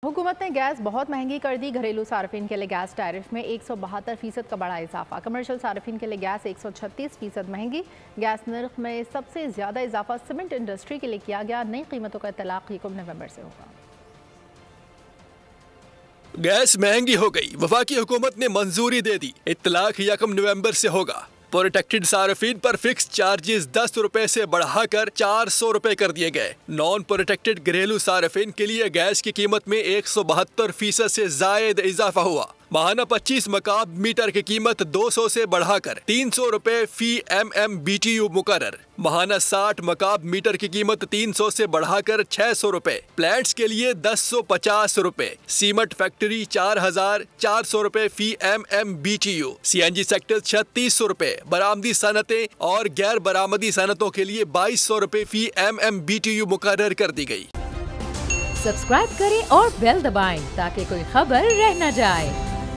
हुकूमत ने गैस बहुत महंगी कर दी। घरेलू सार्फिन के लिए गैस टैरिफ में 172% का बड़ा इजाफा। कमर्शियल सार्फिन के लिए गैस 136% महंगी। गैस नर्ख में सबसे ज्यादा इजाफा सीमेंट इंडस्ट्री के लिए किया गया। नई कीमतों का इतलाक 1 नवंबर से होगा। गैस महंगी हो गई, वफाकी हुकूमत ने मंजूरी दे दी। इतलाक 1 नवंबर से होगा। प्रोटेक्टेड सार्फिन पर फिक्स चार्जेस 10 रुपए से बढ़ाकर 400 रुपए कर दिए गए। नॉन प्रोटेक्टेड घरेलू सार्फिन के लिए गैस की कीमत में 172% से जायद इजाफा हुआ। माहाना 25 मकाब मीटर की कीमत 200 से बढ़ाकर 300 रुपए फी MMBTU मुकर्रर। माहाना 60 मकाब मीटर की कीमत 300 से बढ़ाकर 600 रुपए। प्लांट्स के लिए 1050 रुपए। सीमेंट फैक्ट्री 4400 रुपए फी MMBTU। CNG सेक्टर 3600 रुपए। बरामदी सनतें और गैर बरामदी सनतों के लिए 2200 रुपए फी MMBTU मुकर्रर कर दी गई। सब्सक्राइब करें और बेल दबाएं ताकि कोई खबर रह न जाए।